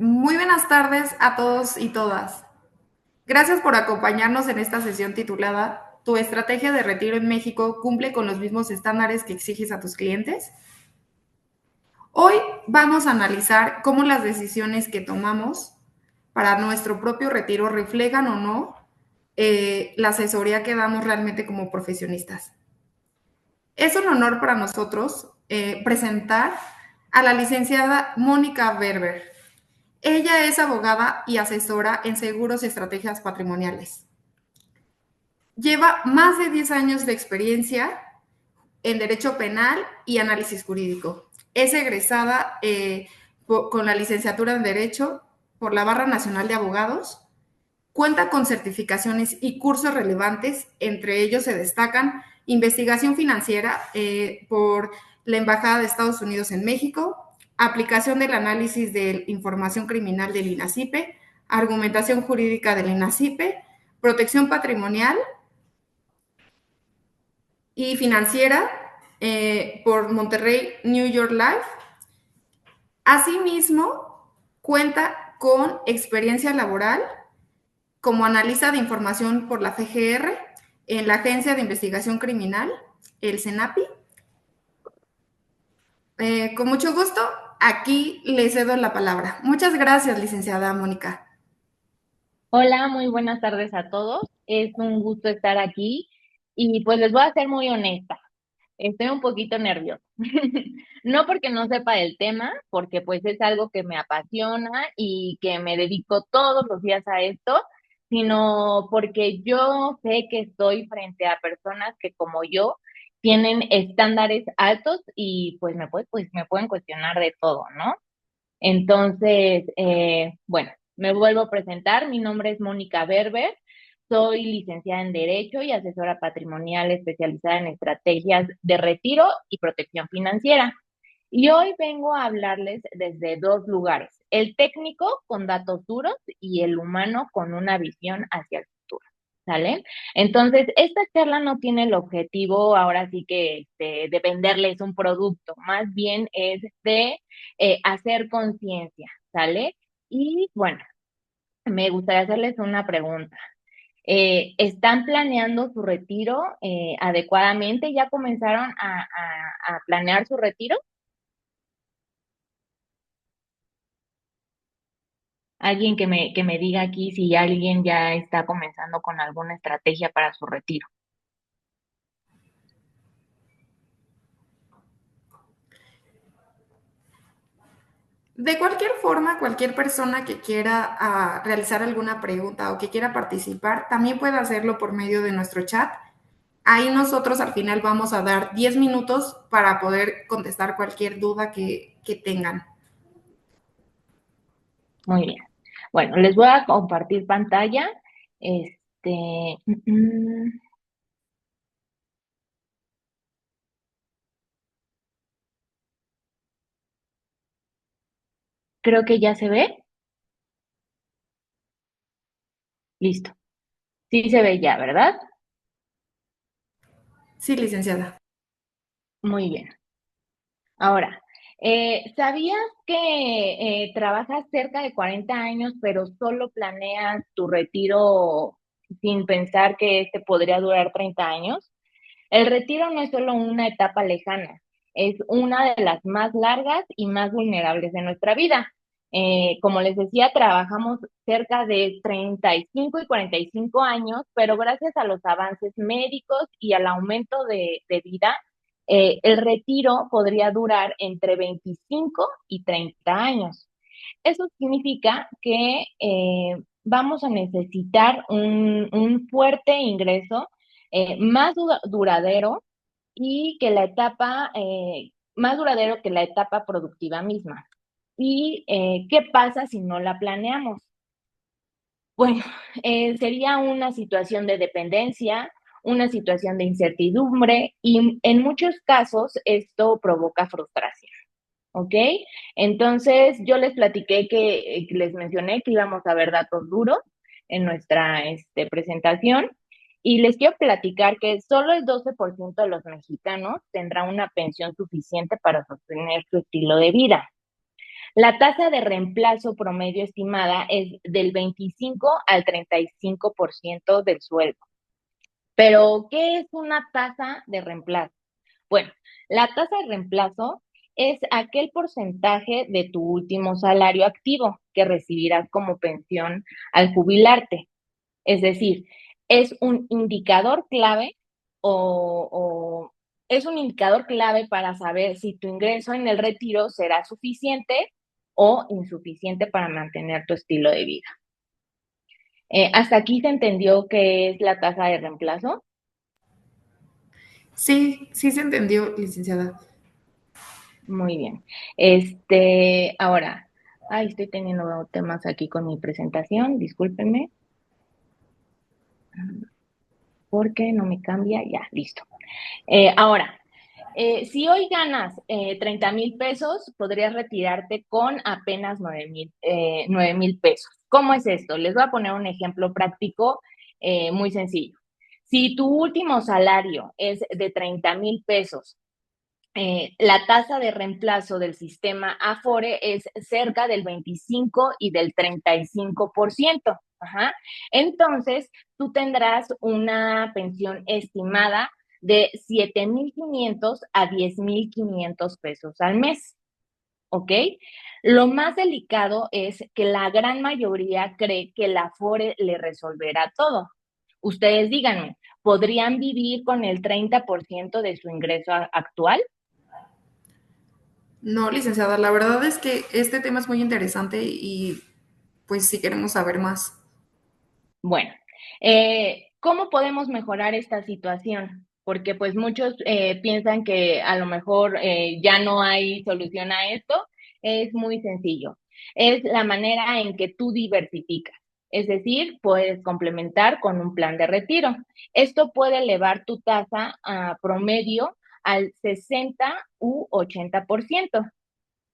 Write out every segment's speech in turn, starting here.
Muy buenas tardes a todos y todas. Gracias por acompañarnos en esta sesión titulada ¿Tu estrategia de retiro en México cumple con los mismos estándares que exiges a tus clientes? Hoy vamos a analizar cómo las decisiones que tomamos para nuestro propio retiro reflejan o no la asesoría que damos realmente como profesionistas. Es un honor para nosotros presentar a la licenciada Mónica Berber. Ella es abogada y asesora en seguros y estrategias patrimoniales. Lleva más de 10 años de experiencia en derecho penal y análisis jurídico. Es egresada con la licenciatura en Derecho por la Barra Nacional de Abogados. Cuenta con certificaciones y cursos relevantes, entre ellos se destacan investigación financiera por la Embajada de Estados Unidos en México, aplicación del análisis de información criminal del INACIPE, argumentación jurídica del INACIPE, protección patrimonial y financiera por Monterrey New York Life. Asimismo, cuenta con experiencia laboral como analista de información por la FGR en la Agencia de Investigación Criminal, el CENAPI. Con mucho gusto, aquí le cedo la palabra. Muchas gracias, licenciada Mónica. Hola, muy buenas tardes a todos. Es un gusto estar aquí y pues les voy a ser muy honesta. Estoy un poquito nerviosa. No porque no sepa del tema, porque pues es algo que me apasiona y que me dedico todos los días a esto, sino porque yo sé que estoy frente a personas que como yo tienen estándares altos y pues me pueden cuestionar de todo, ¿no? Entonces, bueno, me vuelvo a presentar. Mi nombre es Mónica Berber. Soy licenciada en Derecho y asesora patrimonial especializada en estrategias de retiro y protección financiera. Y hoy vengo a hablarles desde dos lugares, el técnico con datos duros y el humano con una visión hacia el futuro. ¿Sale? Entonces, esta charla no tiene el objetivo ahora sí que de venderles un producto, más bien es de hacer conciencia, ¿sale? Y bueno, me gustaría hacerles una pregunta. ¿Están planeando su retiro adecuadamente? ¿Ya comenzaron a planear su retiro? Alguien que me diga aquí si alguien ya está comenzando con alguna estrategia para su retiro. De cualquier forma, cualquier persona que quiera realizar alguna pregunta o que quiera participar, también puede hacerlo por medio de nuestro chat. Ahí nosotros al final vamos a dar 10 minutos para poder contestar cualquier duda que tengan. Muy bien. Bueno, les voy a compartir pantalla. Este, mm, mm, creo que ya se ve. Listo. Sí se ve ya, ¿verdad? Sí, licenciada. Muy bien. Ahora, ¿sabías que trabajas cerca de 40 años, pero solo planeas tu retiro sin pensar que este podría durar 30 años? El retiro no es solo una etapa lejana, es una de las más largas y más vulnerables de nuestra vida. Como les decía, trabajamos cerca de 35 y 45 años, pero gracias a los avances médicos y al aumento de vida, el retiro podría durar entre 25 y 30 años. Eso significa que vamos a necesitar un fuerte ingreso más duradero y que la etapa, más duradero que la etapa productiva misma. ¿Y qué pasa si no la planeamos? Bueno, sería una situación de dependencia, una situación de incertidumbre y en muchos casos esto provoca frustración. ¿Ok? Entonces, yo les platiqué que les mencioné que íbamos a ver datos duros en nuestra presentación y les quiero platicar que solo el 12% de los mexicanos tendrá una pensión suficiente para sostener su estilo de vida. La tasa de reemplazo promedio estimada es del 25 al 35% del sueldo. Pero, ¿qué es una tasa de reemplazo? Bueno, la tasa de reemplazo es aquel porcentaje de tu último salario activo que recibirás como pensión al jubilarte. Es decir, es un indicador clave es un indicador clave para saber si tu ingreso en el retiro será suficiente o insuficiente para mantener tu estilo de vida. ¿Hasta aquí se entendió qué es la tasa de reemplazo? Sí, sí se entendió, licenciada. Muy bien. Ahora, ay, estoy teniendo temas aquí con mi presentación, discúlpenme, porque no me cambia, ya, listo. Ahora, si hoy ganas 30,000 pesos, podrías retirarte con apenas 9,000 pesos. ¿Cómo es esto? Les voy a poner un ejemplo práctico muy sencillo. Si tu último salario es de 30,000 pesos, la tasa de reemplazo del sistema Afore es cerca del 25 y del 35%. Ajá. Entonces, tú tendrás una pensión estimada de 7,500 a 10,500 pesos al mes. ¿Ok? Lo más delicado es que la gran mayoría cree que la Afore le resolverá todo. Ustedes díganme, ¿podrían vivir con el 30% de su ingreso actual? No, licenciada, la verdad es que este tema es muy interesante y pues sí queremos saber más. Bueno, ¿cómo podemos mejorar esta situación? Porque pues muchos piensan que a lo mejor ya no hay solución a esto. Es muy sencillo. Es la manera en que tú diversificas. Es decir, puedes complementar con un plan de retiro. Esto puede elevar tu tasa a promedio al 60 u 80%.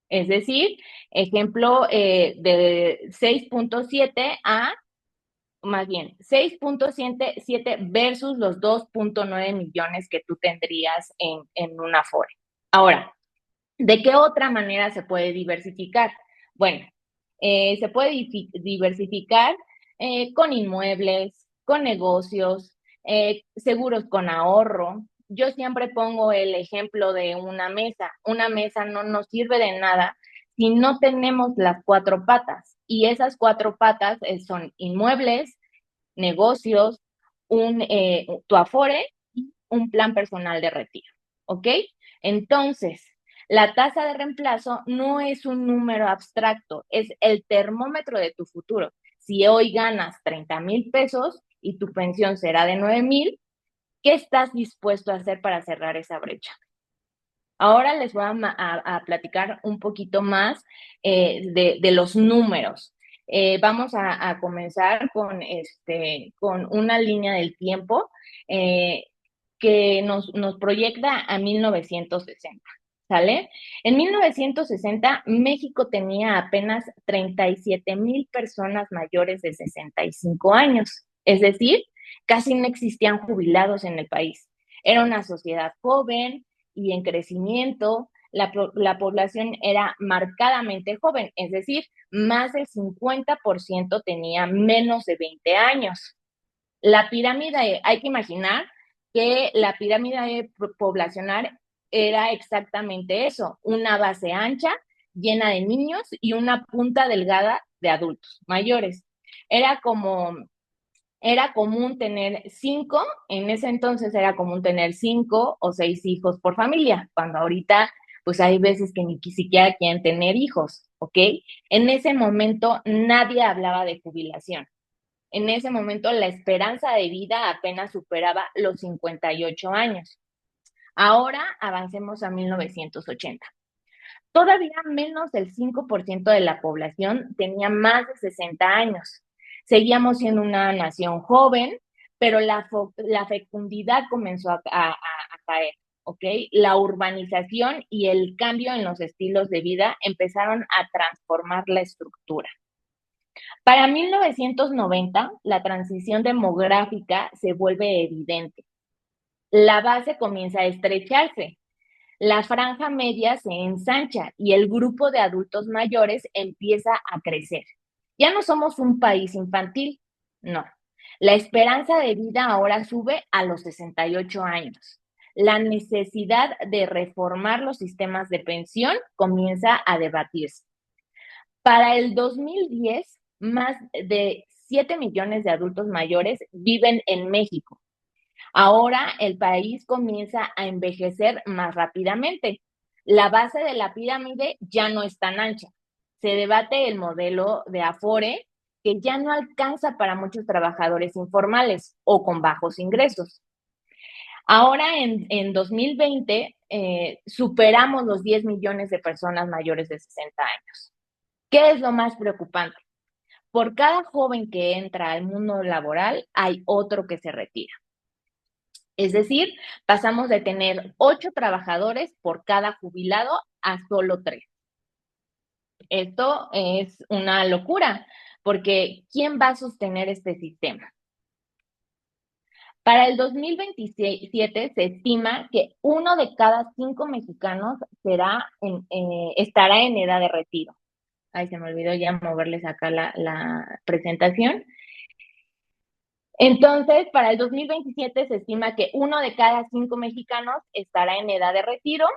Es decir, ejemplo, de 6,7 a más bien 6,7 versus los 2,9 millones que tú tendrías en una Afore. Ahora, ¿de qué otra manera se puede diversificar? Bueno, se puede diversificar con inmuebles, con negocios, seguros con ahorro. Yo siempre pongo el ejemplo de una mesa. Una mesa no nos sirve de nada si no tenemos las cuatro patas. Y esas cuatro patas son inmuebles, negocios, tu Afore y un plan personal de retiro. ¿Ok? Entonces, la tasa de reemplazo no es un número abstracto, es el termómetro de tu futuro. Si hoy ganas 30,000 pesos y tu pensión será de 9,000, ¿qué estás dispuesto a hacer para cerrar esa brecha? Ahora les voy a platicar un poquito más de los números. Vamos a comenzar con una línea del tiempo eh, que nos proyecta a 1960. ¿Sale? En 1960, México tenía apenas 37,000 personas mayores de 65 años. Es decir, casi no existían jubilados en el país. Era una sociedad joven y en crecimiento. La población era marcadamente joven, es decir, más del 50% tenía menos de 20 años. La pirámide, hay que imaginar que la pirámide poblacional era exactamente eso, una base ancha, llena de niños y una punta delgada de adultos mayores. Era como era común tener cinco, en ese entonces era común tener 5 o 6 hijos por familia, cuando ahorita pues hay veces que ni siquiera quieren tener hijos, ¿ok? En ese momento nadie hablaba de jubilación. En ese momento la esperanza de vida apenas superaba los 58 años. Ahora avancemos a 1980. Todavía menos del 5% de la población tenía más de 60 años. Seguíamos siendo una nación joven, pero la fecundidad comenzó a caer, ¿ok? La urbanización y el cambio en los estilos de vida empezaron a transformar la estructura. Para 1990, la transición demográfica se vuelve evidente. La base comienza a estrecharse. La franja media se ensancha y el grupo de adultos mayores empieza a crecer. Ya no somos un país infantil, no. La esperanza de vida ahora sube a los 68 años. La necesidad de reformar los sistemas de pensión comienza a debatirse. Para el 2010, más de 7 millones de adultos mayores viven en México. Ahora el país comienza a envejecer más rápidamente. La base de la pirámide ya no es tan ancha. Se debate el modelo de Afore, que ya no alcanza para muchos trabajadores informales o con bajos ingresos. Ahora en 2020 superamos los 10 millones de personas mayores de 60 años. ¿Qué es lo más preocupante? Por cada joven que entra al mundo laboral, hay otro que se retira. Es decir, pasamos de tener 8 trabajadores por cada jubilado a solo 3. Esto es una locura, porque ¿quién va a sostener este sistema? Para el 2027 se estima que 1 de cada 5 mexicanos estará en edad de retiro. Ay, se me olvidó ya moverles acá la presentación. Entonces, para el 2027 se estima que 1 de cada 5 mexicanos estará en edad de retiro.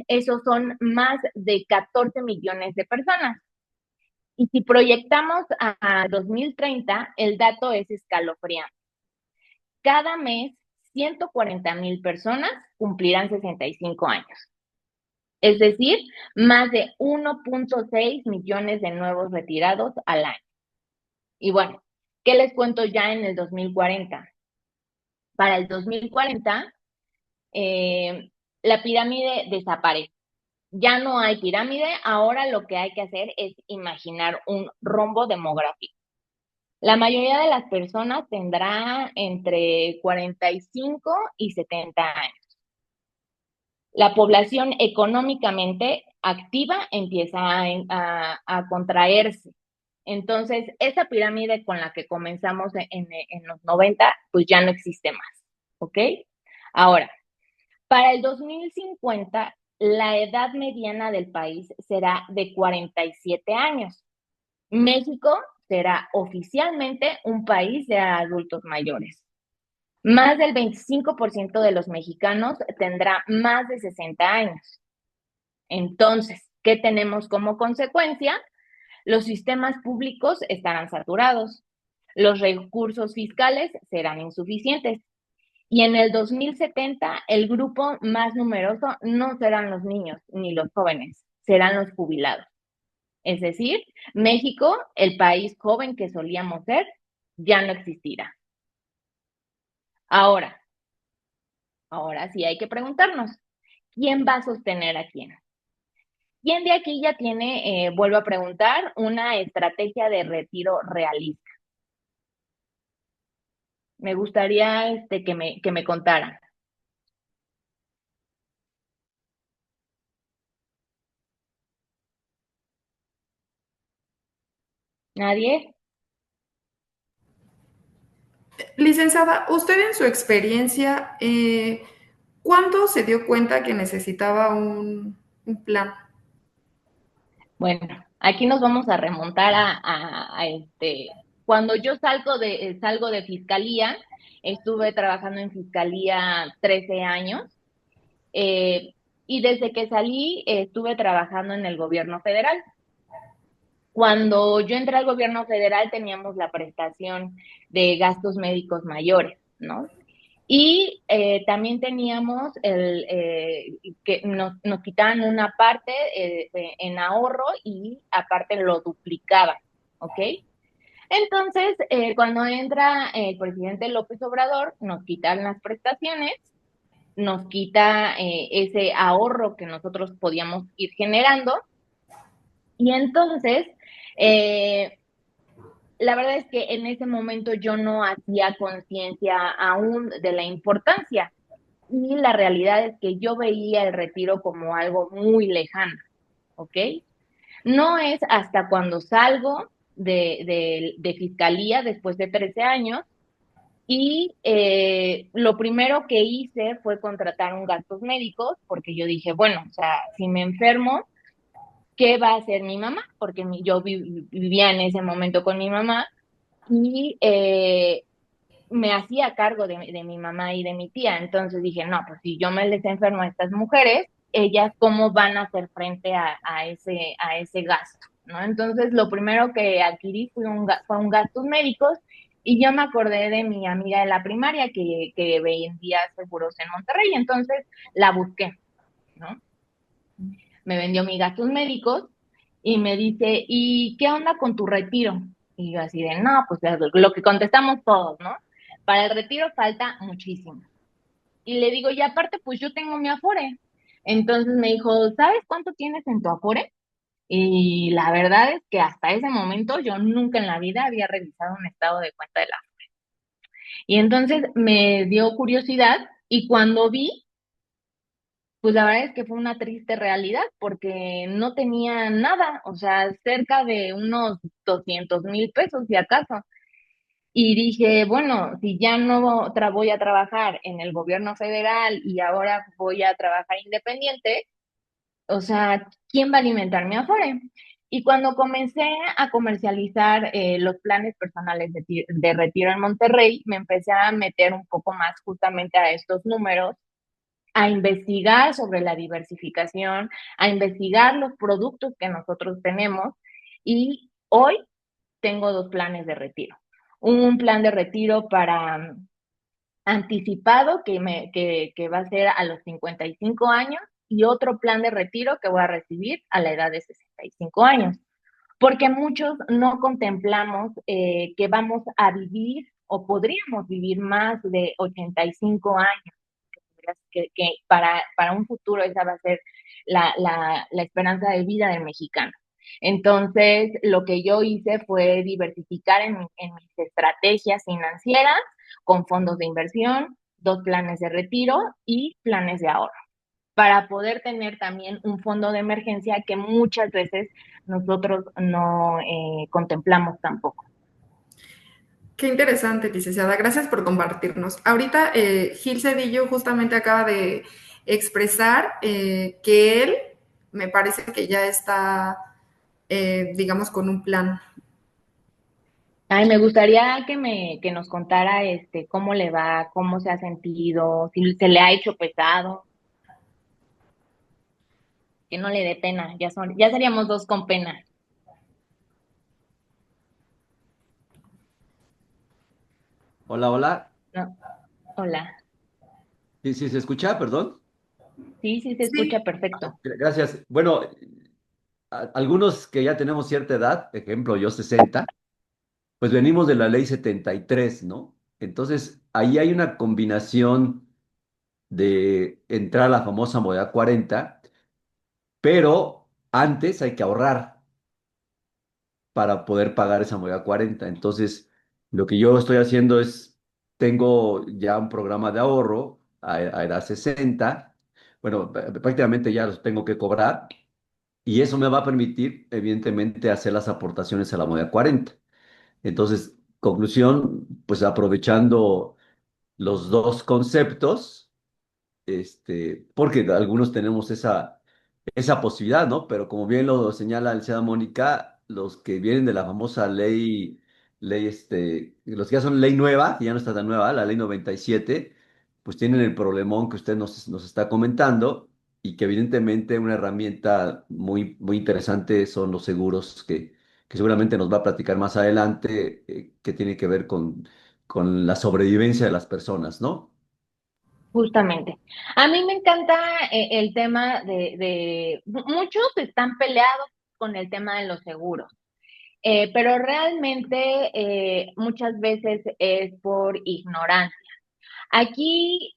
Esos son más de 14 millones de personas. Y si proyectamos a 2030, el dato es escalofriante. Cada mes, 140,000 personas cumplirán 65 años. Es decir, más de 1.6 millones de nuevos retirados al año. Y bueno, ¿qué les cuento ya en el 2040? Para el 2040, la pirámide desaparece. Ya no hay pirámide, ahora lo que hay que hacer es imaginar un rombo demográfico. La mayoría de las personas tendrá entre 45 y 70 años. La población económicamente activa empieza a contraerse. Entonces, esa pirámide con la que comenzamos en los 90, pues ya no existe más, ¿ok? Ahora, para el 2050, la edad mediana del país será de 47 años. México será oficialmente un país de adultos mayores. Más del 25% de los mexicanos tendrá más de 60 años. Entonces, ¿qué tenemos como consecuencia? Los sistemas públicos estarán saturados, los recursos fiscales serán insuficientes y en el 2070 el grupo más numeroso no serán los niños ni los jóvenes, serán los jubilados. Es decir, México, el país joven que solíamos ser, ya no existirá. Ahora, ahora sí hay que preguntarnos, ¿quién va a sostener a quién? ¿Quién de aquí ya tiene, vuelvo a preguntar, una estrategia de retiro realista? Me gustaría que me contaran. ¿Nadie? Licenciada, usted en su experiencia, ¿cuándo se dio cuenta que necesitaba un plan? Bueno, aquí nos vamos a remontar cuando yo salgo de fiscalía, estuve trabajando en fiscalía 13 años, eh, y desde que salí estuve trabajando en el gobierno federal. Cuando yo entré al gobierno federal teníamos la prestación de gastos médicos mayores, ¿no? Y también teníamos que nos quitaban una parte en ahorro y aparte lo duplicaban, ¿ok? Entonces, cuando entra el presidente López Obrador, nos quitan las prestaciones, nos quita ese ahorro que nosotros podíamos ir generando y entonces, eh, la verdad es que en ese momento yo no hacía conciencia aún de la importancia. Y la realidad es que yo veía el retiro como algo muy lejano, ¿ok? No es hasta cuando salgo de fiscalía después de 13 años Y lo primero que hice fue contratar un gastos médicos, porque yo dije, bueno, o sea, si me enfermo, ¿qué va a hacer mi mamá? Porque yo vivía en ese momento con mi mamá y me hacía cargo de mi mamá y de mi tía. Entonces dije, no, pues si yo me les enfermo a estas mujeres, ellas cómo van a hacer frente a ese gasto, ¿no? Entonces lo primero que adquirí fue un gastos médicos y yo me acordé de mi amiga de la primaria que vendía seguros en Monterrey, entonces la busqué, ¿no? Me vendió mis gastos médicos y me dice, ¿y qué onda con tu retiro? Y yo así de, no, pues lo que contestamos todos, ¿no? Para el retiro falta muchísimo. Y le digo, y aparte, pues yo tengo mi Afore. Entonces me dijo, ¿sabes cuánto tienes en tu Afore? Y la verdad es que hasta ese momento yo nunca en la vida había revisado un estado de cuenta de la. Y entonces me dio curiosidad y cuando vi, pues la verdad es que fue una triste realidad porque no tenía nada, o sea, cerca de unos 200,000 pesos, si acaso. Y dije, bueno, si ya no voy a trabajar en el gobierno federal y ahora voy a trabajar independiente, o sea, ¿quién va a alimentar mi Afore? Y cuando comencé a comercializar los planes personales de retiro en Monterrey, me empecé a meter un poco más justamente a estos números, a investigar sobre la diversificación, a investigar los productos que nosotros tenemos y hoy tengo dos planes de retiro. Un plan de retiro para anticipado que va a ser a los 55 años y otro plan de retiro que voy a recibir a la edad de 65 años. Porque muchos no contemplamos que vamos a vivir o podríamos vivir más de 85 años, que para un futuro esa va a ser la esperanza de vida del mexicano. Entonces, lo que yo hice fue diversificar en mis estrategias financieras con fondos de inversión, dos planes de retiro y planes de ahorro, para poder tener también un fondo de emergencia que muchas veces nosotros no contemplamos tampoco. Qué interesante, licenciada. Gracias por compartirnos. Ahorita Gil Cedillo justamente acaba de expresar que él me parece que ya está, digamos, con un plan. Ay, me gustaría que nos contara cómo le va, cómo se ha sentido, si se le ha hecho pesado, que no le dé pena, ya seríamos dos con pena. Hola, hola. No, hola. Sí, sí, se escucha, perdón. Sí, sí se escucha Sí, perfecto. Gracias. Bueno, algunos que ya tenemos cierta edad, ejemplo, yo 60, pues venimos de la ley 73, ¿no? Entonces, ahí hay una combinación de entrar a la famosa modalidad 40, pero antes hay que ahorrar para poder pagar esa modalidad 40. Entonces, lo que yo estoy haciendo es, tengo ya un programa de ahorro a edad 60. Bueno, prácticamente ya los tengo que cobrar. Y eso me va a permitir, evidentemente, hacer las aportaciones a la moneda 40. Entonces, conclusión, pues aprovechando los dos conceptos, porque algunos tenemos esa posibilidad, ¿no? Pero como bien lo señala la licenciada Mónica, los que vienen de la famosa los que ya son ley nueva, que ya no está tan nueva, la ley 97, pues tienen el problemón que usted nos está comentando y que evidentemente una herramienta muy, muy interesante son los seguros que seguramente nos va a platicar más adelante, que tiene que ver con la sobrevivencia de las personas, ¿no? Justamente. A mí me encanta el tema muchos están peleados con el tema de los seguros. Pero realmente muchas veces es por ignorancia. Aquí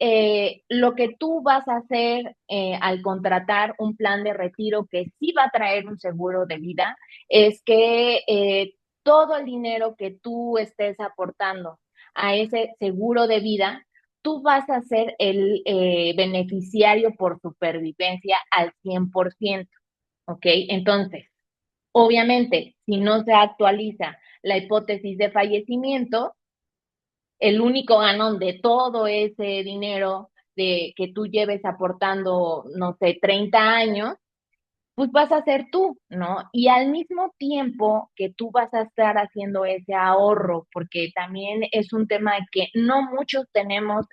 lo que tú vas a hacer al contratar un plan de retiro que sí va a traer un seguro de vida es que todo el dinero que tú estés aportando a ese seguro de vida, tú vas a ser el beneficiario por supervivencia al 100%. ¿Ok? Entonces, obviamente, si no se actualiza la hipótesis de fallecimiento, el único ganón de todo ese dinero de que tú lleves aportando, no sé, 30 años, pues vas a ser tú, ¿no? Y al mismo tiempo que tú vas a estar haciendo ese ahorro, porque también es un tema que no muchos tenemos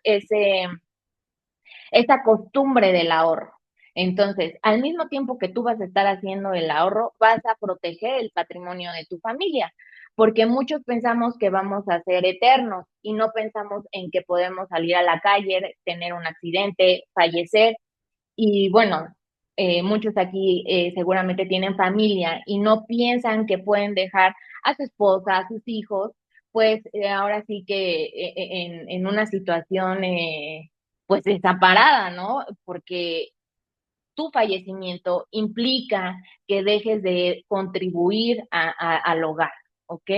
esa costumbre del ahorro. Entonces, al mismo tiempo que tú vas a estar haciendo el ahorro, vas a proteger el patrimonio de tu familia, porque muchos pensamos que vamos a ser eternos y no pensamos en que podemos salir a la calle, tener un accidente, fallecer. Y bueno, muchos aquí seguramente tienen familia y no piensan que pueden dejar a su esposa, a sus hijos, pues ahora sí que en una situación pues desamparada, ¿no? Porque tu fallecimiento implica que dejes de contribuir al hogar, ¿ok?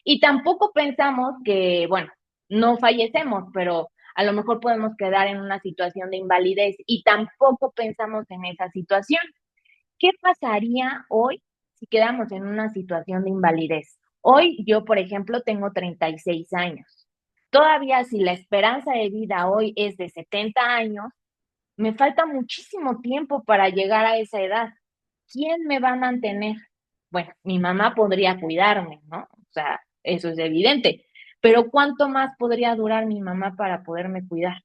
Y tampoco pensamos que, bueno, no fallecemos, pero a lo mejor podemos quedar en una situación de invalidez y tampoco pensamos en esa situación. ¿Qué pasaría hoy si quedamos en una situación de invalidez? Hoy yo, por ejemplo, tengo 36 años. Todavía si la esperanza de vida hoy es de 70 años, me falta muchísimo tiempo para llegar a esa edad. ¿Quién me va a mantener? Bueno, mi mamá podría cuidarme, ¿no? O sea, eso es evidente. Pero ¿cuánto más podría durar mi mamá para poderme cuidar?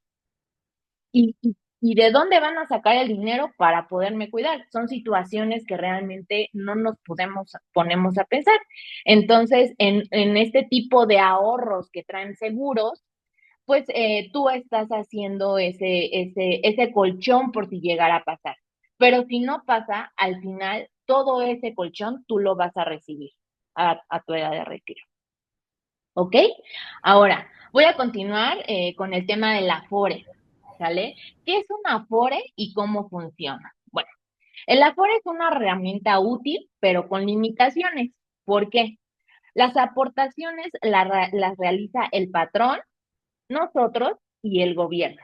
¿Y de dónde van a sacar el dinero para poderme cuidar? Son situaciones que realmente no nos ponemos a pensar. Entonces, en este tipo de ahorros que traen seguros, pues tú estás haciendo ese colchón por si llegara a pasar. Pero si no pasa, al final todo ese colchón tú lo vas a recibir a tu edad de retiro. ¿Ok? Ahora, voy a continuar con el tema del Afore, ¿sale? ¿Qué es un Afore y cómo funciona? Bueno, el Afore es una herramienta útil, pero con limitaciones. ¿Por qué? Las aportaciones las realiza el patrón, nosotros y el gobierno,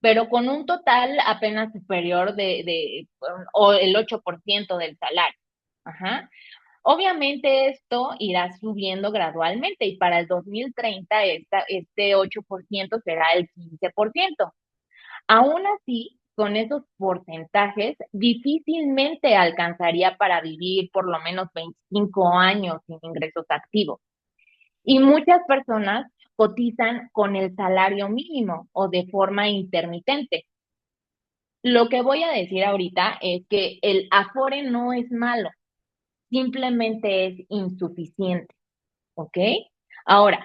pero con un total apenas superior o el 8% del salario. Ajá. Obviamente esto irá subiendo gradualmente y para el 2030 este 8% será el 15%. Aún así, con esos porcentajes, difícilmente alcanzaría para vivir por lo menos 25 años sin ingresos activos. Y muchas personas cotizan con el salario mínimo o de forma intermitente. Lo que voy a decir ahorita es que el Afore no es malo, simplemente es insuficiente, ¿ok? Ahora,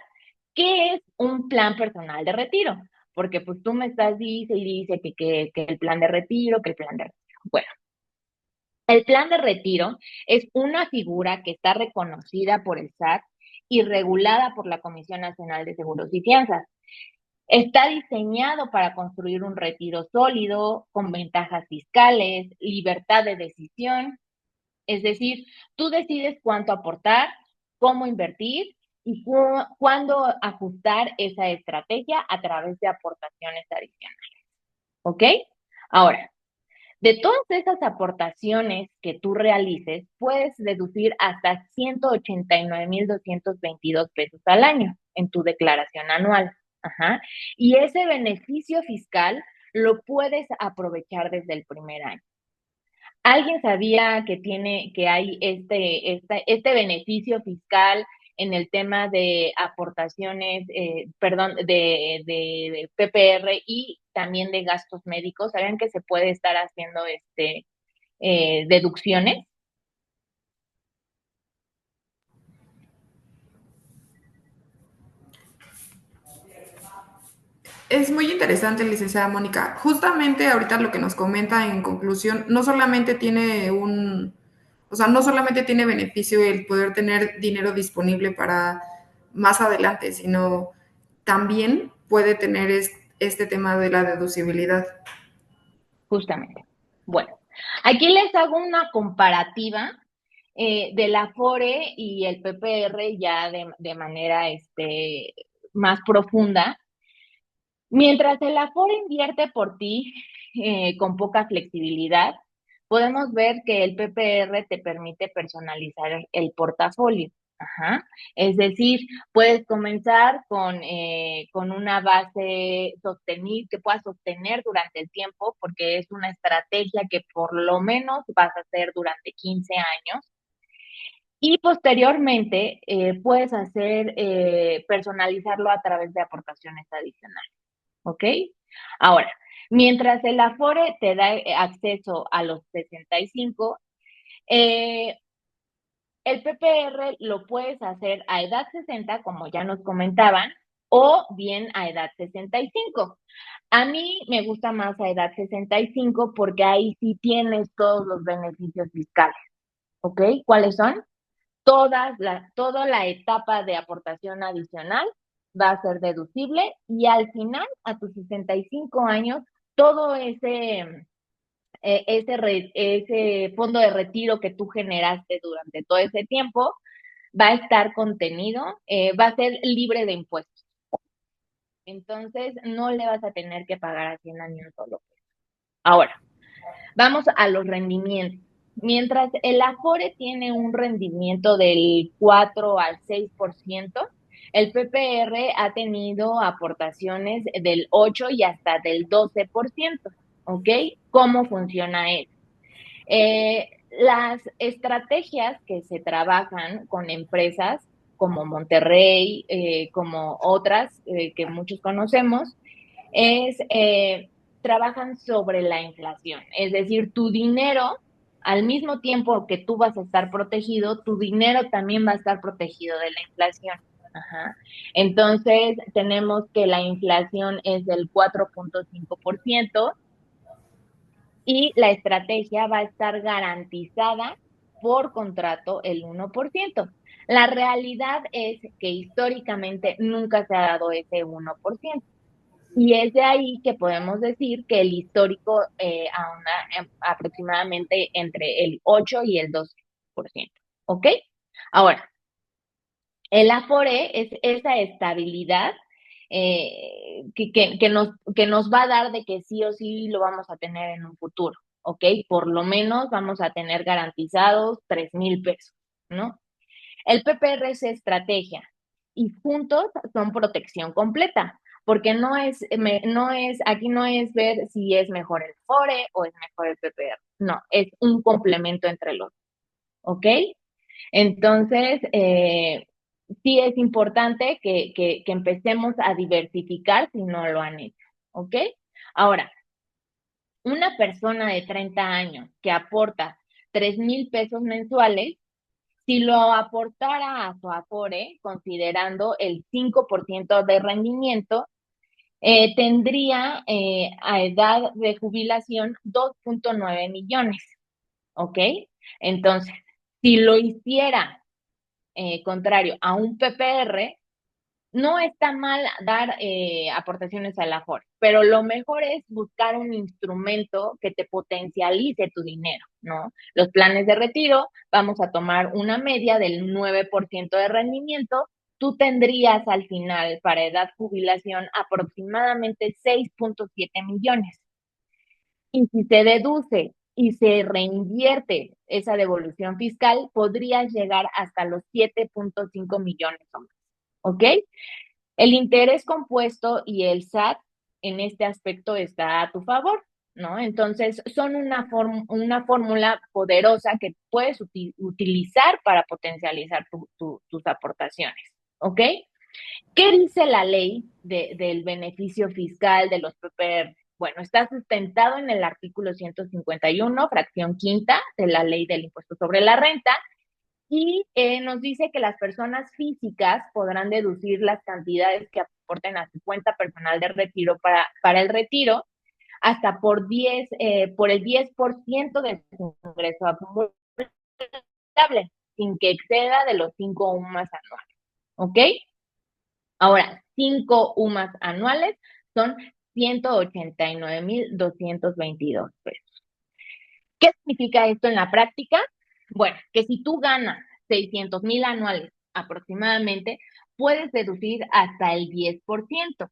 ¿qué es un plan personal de retiro? Porque pues tú me estás dice y dice que el plan de retiro, que el plan de retiro. Bueno, el plan de retiro es una figura que está reconocida por el SAT y regulada por la Comisión Nacional de Seguros y Fianzas. Está diseñado para construir un retiro sólido, con ventajas fiscales, libertad de decisión, es decir, tú decides cuánto aportar, cómo invertir y cuándo ajustar esa estrategia a través de aportaciones adicionales. ¿Ok? Ahora, de todas esas aportaciones que tú realices, puedes deducir hasta 189,222 pesos al año en tu declaración anual. Ajá. Y ese beneficio fiscal lo puedes aprovechar desde el primer año. ¿Alguien sabía que hay este beneficio fiscal en el tema de aportaciones, perdón, de PPR y también de gastos médicos? ¿Saben que se puede estar haciendo deducciones? Es muy interesante, licenciada Mónica. Justamente ahorita lo que nos comenta en conclusión, no solamente tiene o sea, no solamente tiene beneficio el poder tener dinero disponible para más adelante, sino también puede tener este tema de la deducibilidad. Justamente. Bueno, aquí les hago una comparativa del Afore y el PPR ya de manera más profunda. Mientras el Afore invierte por ti con poca flexibilidad, podemos ver que el PPR te permite personalizar el portafolio. Ajá. Es decir, puedes comenzar con una base sostenible que puedas sostener durante el tiempo, porque es una estrategia que por lo menos vas a hacer durante 15 años. Y posteriormente puedes hacer, personalizarlo a través de aportaciones adicionales. ¿Ok? Ahora, mientras el Afore te da acceso a los 65, eh, el PPR lo puedes hacer a edad 60, como ya nos comentaban, o bien a edad 65. A mí me gusta más a edad 65 porque ahí sí tienes todos los beneficios fiscales. ¿Ok? ¿Cuáles son? Toda la etapa de aportación adicional va a ser deducible y al final, a tus 65 años, todo ese fondo de retiro que tú generaste durante todo ese tiempo va a estar contenido, va a ser libre de impuestos. Entonces, no le vas a tener que pagar a Hacienda ni un solo peso. Ahora, vamos a los rendimientos. Mientras el Afore tiene un rendimiento del 4 al 6%, el PPR ha tenido aportaciones del 8 y hasta del 12%. ¿Ok? ¿Cómo funciona eso? Las estrategias que se trabajan con empresas como Monterrey, como otras que muchos conocemos, es trabajan sobre la inflación. Es decir, tu dinero, al mismo tiempo que tú vas a estar protegido, tu dinero también va a estar protegido de la inflación. Ajá. Entonces, tenemos que la inflación es del 4.5% y la estrategia va a estar garantizada por contrato el 1%. La realidad es que históricamente nunca se ha dado ese 1%. Y es de ahí que podemos decir que el histórico anda aproximadamente entre el 8 y el 12%. ¿Ok? Ahora, el Afore es esa estabilidad que nos va a dar de que sí o sí lo vamos a tener en un futuro. ¿Ok? Por lo menos vamos a tener garantizados 3,000 pesos, ¿no? El PPR es estrategia y juntos son protección completa, porque aquí no es ver si es mejor el FORE o es mejor el PPR, no, es un complemento entre los, ¿ok? Entonces, sí es importante que empecemos a diversificar si no lo han hecho, ¿ok? Ahora, una persona de 30 años que aporta 3,000 pesos mensuales, si lo aportara a su Afore, considerando el 5% de rendimiento, tendría a edad de jubilación 2.9 millones, ¿ok? Entonces, si lo hiciera contrario a un PPR, no está mal dar aportaciones a la Afore, pero lo mejor es buscar un instrumento que te potencialice tu dinero, ¿no? Los planes de retiro, vamos a tomar una media del 9% de rendimiento. Tú tendrías al final, para edad jubilación, aproximadamente 6.7 millones. Y si se deduce y se reinvierte esa devolución fiscal, podrías llegar hasta los 7.5 millones o más. ¿Ok? El interés compuesto y el SAT en este aspecto está a tu favor, ¿no? Entonces, son una fórmula poderosa que puedes utilizar para potencializar tus aportaciones, ¿ok? ¿Qué dice la ley del beneficio fiscal de los PPR? Bueno, está sustentado en el artículo 151, fracción quinta de la ley del impuesto sobre la renta, y nos dice que las personas físicas podrán deducir las cantidades que aporten a su cuenta personal de retiro para el retiro hasta por el 10% de su ingreso acumulable, sin que exceda de los 5 UMAS anuales. ¿Ok? Ahora, 5 UMAS anuales son 189,222 pesos. ¿Qué significa esto en la práctica? Bueno, que si tú ganas 600,000 anuales aproximadamente, puedes deducir hasta el 10%.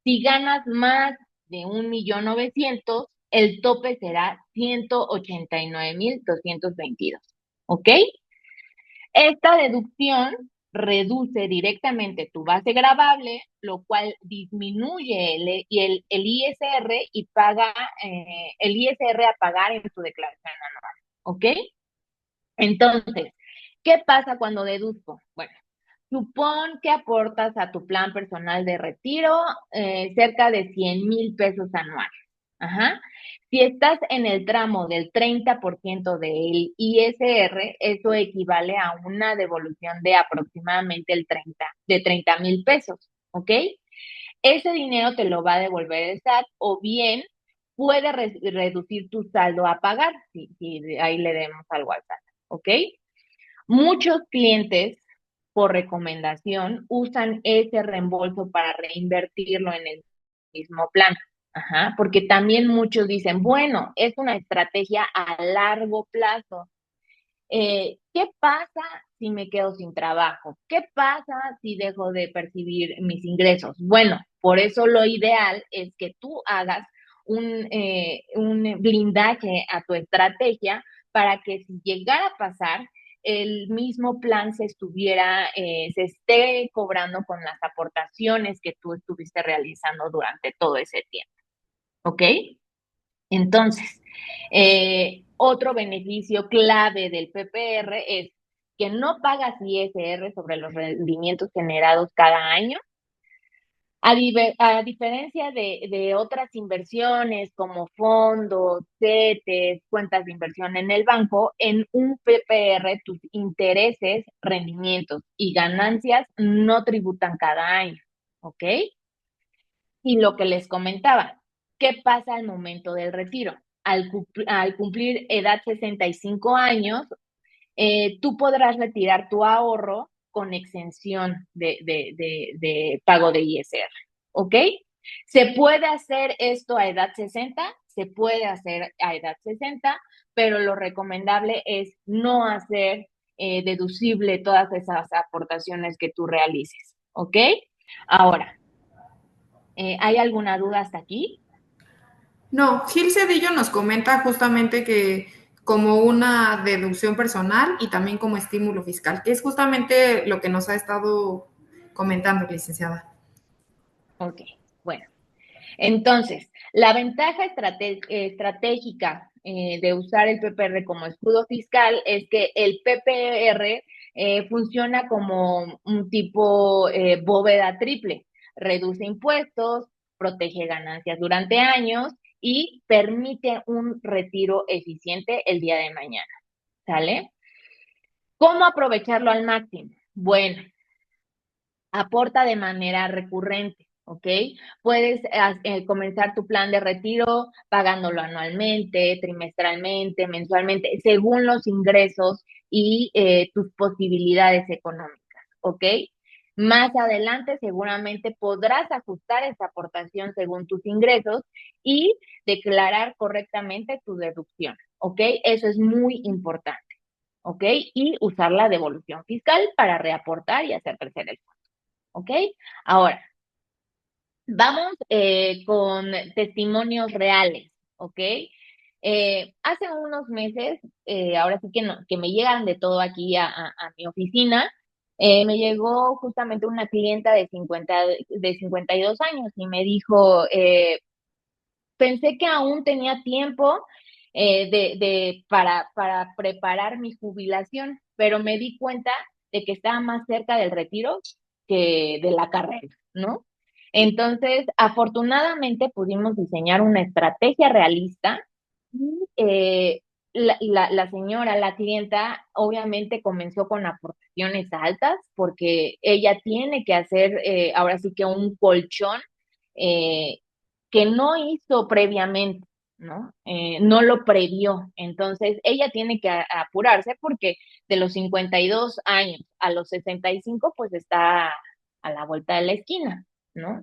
Si ganas más de 1,900,000, el tope será 189,222. ¿Ok? Esta deducción reduce directamente tu base gravable, lo cual disminuye el ISR y paga el ISR a pagar en tu declaración anual, ¿ok? Entonces, ¿qué pasa cuando deduzco? Bueno, supón que aportas a tu plan personal de retiro cerca de 100,000 pesos anuales. Ajá. Si estás en el tramo del 30% del ISR, eso equivale a una devolución de aproximadamente de 30,000 pesos, ¿ok? Ese dinero te lo va a devolver el SAT o bien puede reducir tu saldo a pagar, si ahí le demos algo al SAT, ¿ok? Muchos clientes, por recomendación, usan ese reembolso para reinvertirlo en el mismo plan. Ajá, porque también muchos dicen, bueno, es una estrategia a largo plazo. ¿Qué pasa si me quedo sin trabajo? ¿Qué pasa si dejo de percibir mis ingresos? Bueno, por eso lo ideal es que tú hagas un blindaje a tu estrategia para que si llegara a pasar, el mismo plan se esté cobrando con las aportaciones que tú estuviste realizando durante todo ese tiempo. ¿Ok? Entonces, otro beneficio clave del PPR es que no pagas ISR sobre los rendimientos generados cada año. A diferencia de otras inversiones como fondos, CETES, cuentas de inversión en el banco, en un PPR tus intereses, rendimientos y ganancias no tributan cada año, ¿ok? Y lo que les comentaba, ¿qué pasa al momento del retiro? Al cumplir edad 65 años, tú podrás retirar tu ahorro con exención de pago de ISR, ¿ok? ¿Se puede hacer esto a edad 60? Se puede hacer a edad 60, pero lo recomendable es no hacer deducible todas esas aportaciones que tú realices, ¿ok? Ahora, ¿hay alguna duda hasta aquí? No, Gil Cedillo nos comenta justamente que como una deducción personal y también como estímulo fiscal, que es justamente lo que nos ha estado comentando, licenciada. Ok, bueno. Entonces, la ventaja estratégica de usar el PPR como escudo fiscal es que el PPR funciona como un tipo bóveda triple. Reduce impuestos, protege ganancias durante años y permite un retiro eficiente el día de mañana. ¿Sale? ¿Cómo aprovecharlo al máximo? Bueno, aporta de manera recurrente, ¿ok? Puedes comenzar tu plan de retiro pagándolo anualmente, trimestralmente, mensualmente, según los ingresos y tus posibilidades económicas, ¿ok? Más adelante seguramente podrás ajustar esa aportación según tus ingresos y declarar correctamente tu deducción, ¿ok? Eso es muy importante, ¿ok? Y usar la devolución fiscal para reaportar y hacer crecer el fondo. ¿Ok? Ahora, vamos con testimonios reales, ¿ok? Hace unos meses, ahora sí que, no, que me llegan de todo aquí a mi oficina, me llegó justamente una clienta de 52 años y me dijo, pensé que aún tenía tiempo para preparar mi jubilación, pero me di cuenta de que estaba más cerca del retiro que de la carrera, ¿no? Entonces, afortunadamente pudimos diseñar una estrategia realista y la señora, la clienta, obviamente comenzó con aportaciones altas porque ella tiene que hacer ahora sí que un colchón eh, que no hizo previamente, ¿no? No lo previó. Entonces, ella tiene que apurarse porque de los 52 años a los 65, pues está a la vuelta de la esquina, ¿no?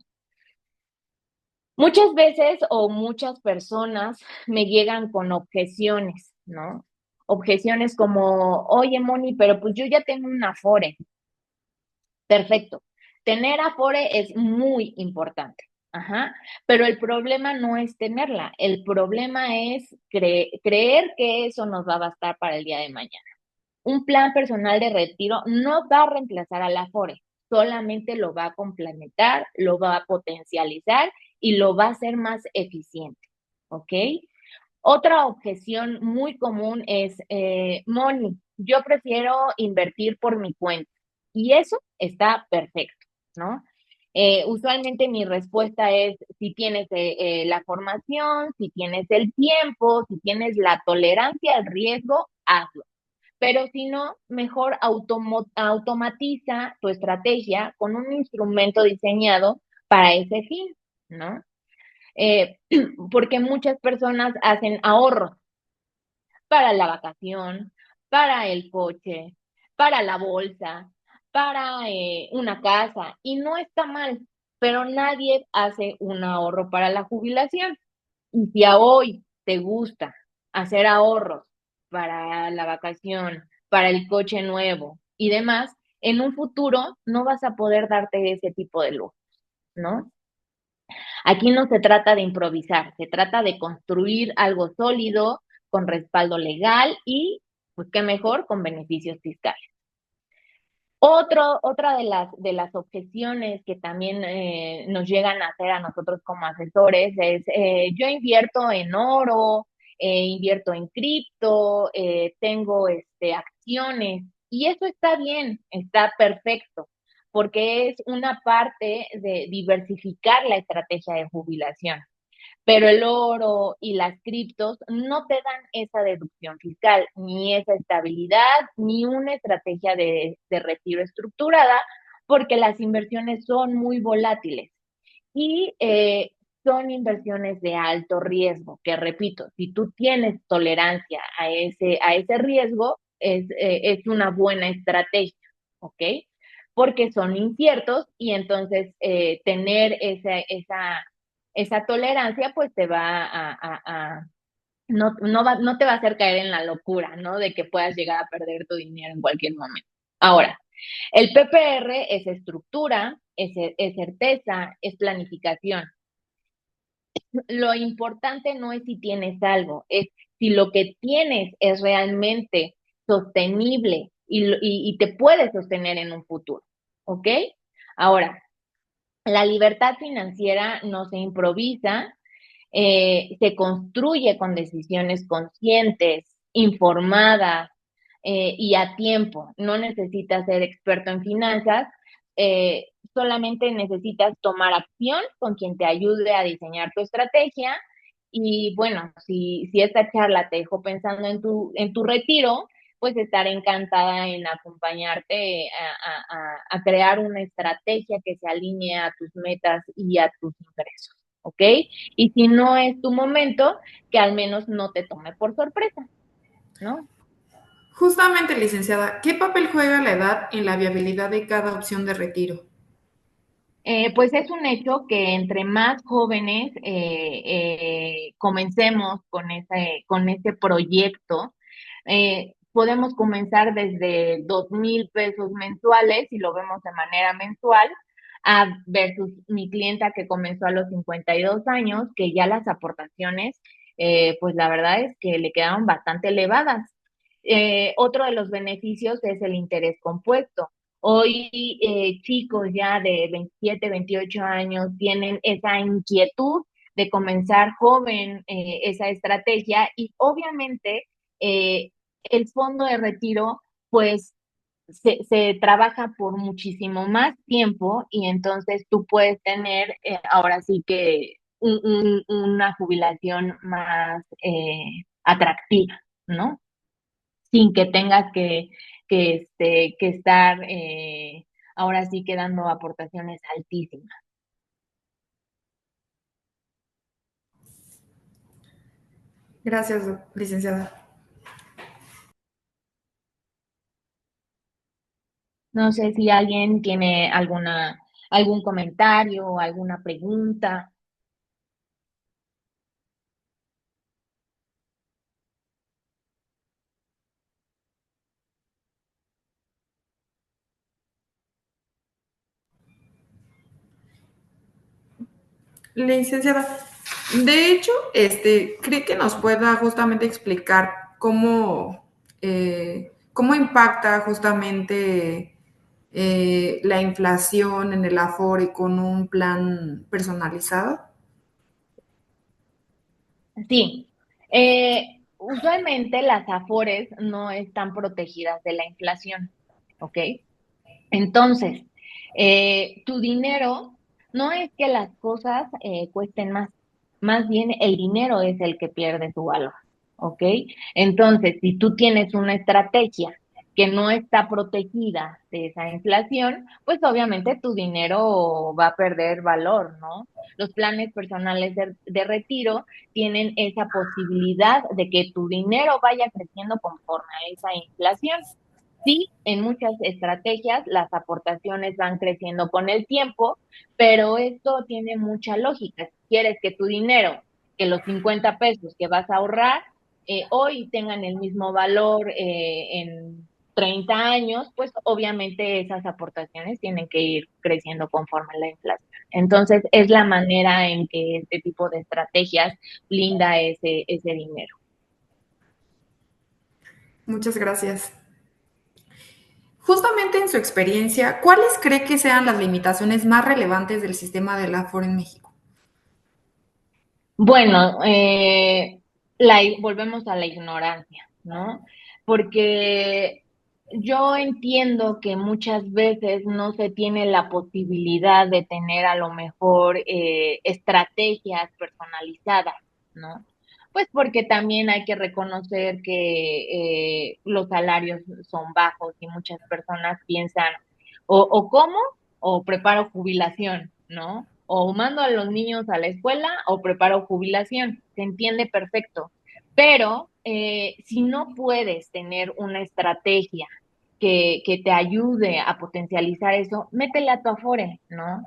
Muchas veces o muchas personas me llegan con objeciones, ¿no? Objeciones como, oye, Moni, pero pues yo ya tengo un Afore. Perfecto. Tener Afore es muy importante. Ajá. Pero el problema no es tenerla. El problema es creer que eso nos va a bastar para el día de mañana. Un plan personal de retiro no va a reemplazar al Afore, solamente lo va a complementar, lo va a potencializar y lo va a hacer más eficiente, ¿ok? Otra objeción muy común es, Moni, yo prefiero invertir por mi cuenta. Y eso está perfecto, ¿no? Usualmente mi respuesta es, si tienes la formación, si tienes el tiempo, si tienes la tolerancia al riesgo, hazlo. Pero si no, mejor automatiza tu estrategia con un instrumento diseñado para ese fin, ¿no? Eh, porque muchas personas hacen ahorros para la vacación, para el coche, para la bolsa, para una casa, y no está mal, pero nadie hace un ahorro para la jubilación. Y si a hoy te gusta hacer ahorros para la vacación, para el coche nuevo y demás, en un futuro no vas a poder darte ese tipo de lujo, ¿no? Aquí no se trata de improvisar, se trata de construir algo sólido, con respaldo legal y, pues qué mejor, con beneficios fiscales. Otra de las objeciones que también nos llegan a hacer a nosotros como asesores es, yo invierto en oro, invierto en cripto, tengo acciones, y eso está bien, está perfecto, porque es una parte de diversificar la estrategia de jubilación. Pero el oro y las criptos no te dan esa deducción fiscal, ni esa estabilidad, ni una estrategia de retiro estructurada, porque las inversiones son muy volátiles y son inversiones de alto riesgo, que repito, si tú tienes tolerancia a ese riesgo, es una buena estrategia, ¿ok? Porque son inciertos y entonces tener esa tolerancia pues te va no te va a hacer caer en la locura, ¿no? De que puedas llegar a perder tu dinero en cualquier momento. Ahora, el PPR es estructura, es certeza, es planificación. Lo importante no es si tienes algo, es si lo que tienes es realmente sostenible y te puede sostener en un futuro, ¿ok? Ahora, la libertad financiera no se improvisa, se construye con decisiones conscientes, informadas y a tiempo. No necesitas ser experto en finanzas, solamente necesitas tomar acción con quien te ayude a diseñar tu estrategia. Y bueno, si esta charla te dejó pensando en tu retiro, pues estaré encantada en acompañarte a crear una estrategia que se alinee a tus metas y a tus ingresos, ¿ok? Y si no es tu momento, que al menos no te tome por sorpresa, ¿no? Justamente, licenciada, ¿qué papel juega la edad en la viabilidad de cada opción de retiro? Pues es un hecho que entre más jóvenes comencemos con ese proyecto, podemos comenzar desde 2,000 pesos mensuales, si lo vemos de manera mensual, versus mi clienta que comenzó a los 52 años, que ya las aportaciones, pues la verdad es que le quedaron bastante elevadas. Otro de los beneficios es el interés compuesto. Hoy chicos ya de 27, 28 años tienen esa inquietud de comenzar joven esa estrategia y obviamente eh, el fondo de retiro pues se trabaja por muchísimo más tiempo y entonces tú puedes tener ahora sí que una jubilación más atractiva, ¿no? Sin que tengas que estar ahora sí que dando aportaciones altísimas. Gracias, licenciada. No sé si alguien tiene algún comentario o alguna pregunta. Licenciada, de hecho, ¿cree que nos pueda justamente explicar ¿Cómo impacta justamente la inflación en el Afore con un plan personalizado? Sí, usualmente las Afores no están protegidas de la inflación, ¿ok? Entonces, tu dinero no es que las cosas cuesten más, más bien el dinero es el que pierde su valor, ¿ok? Entonces, si tú tienes una estrategia que no está protegida de esa inflación, pues obviamente tu dinero va a perder valor, ¿no? Los planes personales de retiro tienen esa posibilidad de que tu dinero vaya creciendo conforme a esa inflación. Sí, en muchas estrategias las aportaciones van creciendo con el tiempo, pero esto tiene mucha lógica. Si quieres que tu dinero, que los 50 pesos que vas a ahorrar, hoy tengan el mismo valor en 30 años, pues obviamente esas aportaciones tienen que ir creciendo conforme a la inflación. Entonces, es la manera en que este tipo de estrategias blinda ese dinero. Muchas gracias. Justamente en su experiencia, ¿cuáles cree que sean las limitaciones más relevantes del sistema del Afore en México? Bueno, volvemos a la ignorancia, ¿no? Porque yo entiendo que muchas veces no se tiene la posibilidad de tener a lo mejor estrategias personalizadas, ¿no? Pues porque también hay que reconocer que los salarios son bajos y muchas personas piensan o cómo o preparo jubilación, ¿no? O mando a los niños a la escuela o preparo jubilación, se entiende perfecto. Pero si no puedes tener una estrategia que te ayude a potencializar eso, métele a tu Afore, ¿no?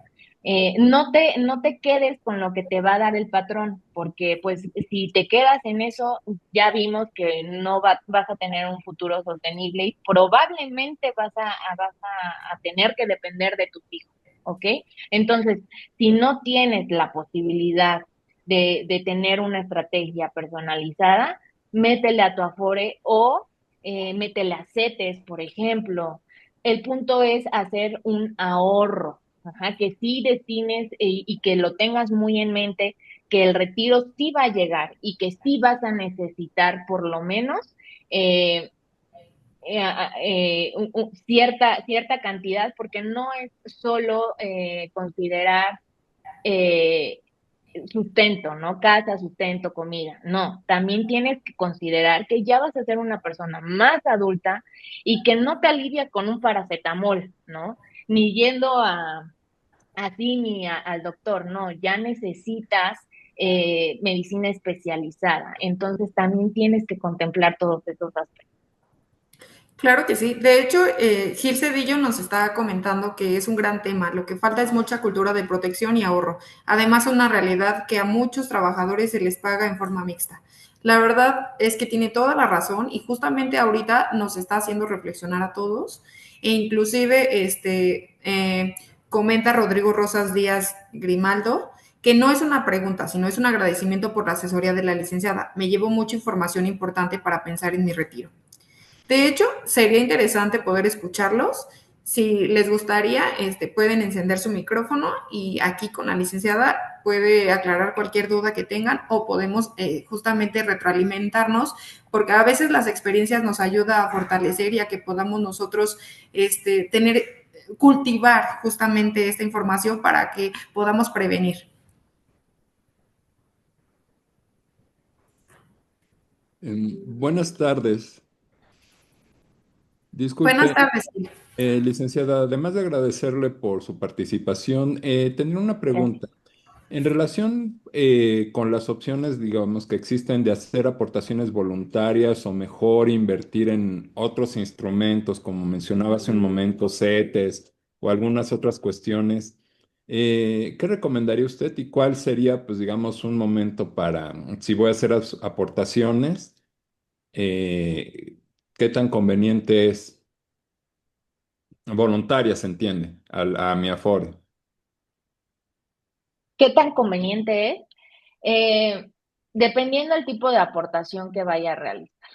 No te quedes con lo que te va a dar el patrón, porque pues si te quedas en eso, ya vimos que no vas a tener un futuro sostenible y probablemente vas a tener que depender de tus hijos, ¿ok? Entonces, si no tienes la posibilidad de tener una estrategia personalizada, métele a tu Afore o métele a CETES, por ejemplo. El punto es hacer un ahorro, ajá, que sí destines y que lo tengas muy en mente, que el retiro sí va a llegar y que sí vas a necesitar por lo menos eh, cierta cantidad, porque no es solo considerar eh, sustento, ¿no? Casa, sustento, comida. No, también tienes que considerar que ya vas a ser una persona más adulta y que no te alivia con un paracetamol, ¿no? Ni yendo a ti ni al doctor, no, ya necesitas medicina especializada. Entonces también tienes que contemplar todos esos aspectos. Claro que sí. De hecho, Gil Cedillo nos está comentando que es un gran tema. Lo que falta es mucha cultura de protección y ahorro. Además, una realidad que a muchos trabajadores se les paga en forma mixta. La verdad es que tiene toda la razón y justamente ahorita nos está haciendo reflexionar a todos. E inclusive, comenta Rodrigo Rosas Díaz Grimaldo que no es una pregunta, sino es un agradecimiento por la asesoría de la licenciada. Me llevo mucha información importante para pensar en mi retiro. De hecho, sería interesante poder escucharlos. Si les gustaría, pueden encender su micrófono y aquí con la licenciada puede aclarar cualquier duda que tengan o podemos justamente retroalimentarnos, porque a veces las experiencias nos ayudan a fortalecer y a que podamos nosotros cultivar justamente esta información para que podamos prevenir. Buenas tardes. Buenas Disculpe, tardes. licenciada, además de agradecerle por su participación, tenía una pregunta. En relación con las opciones, digamos, que existen de hacer aportaciones voluntarias o mejor invertir en otros instrumentos, como mencionaba hace un momento, CETES o algunas otras cuestiones, ¿qué recomendaría usted y cuál sería, pues, digamos, un momento para, si voy a hacer aportaciones? ¿Qué tan conveniente es? Voluntaria, se entiende, a mi Afore. ¿Qué tan conveniente es? Dependiendo del tipo de aportación que vaya a realizar.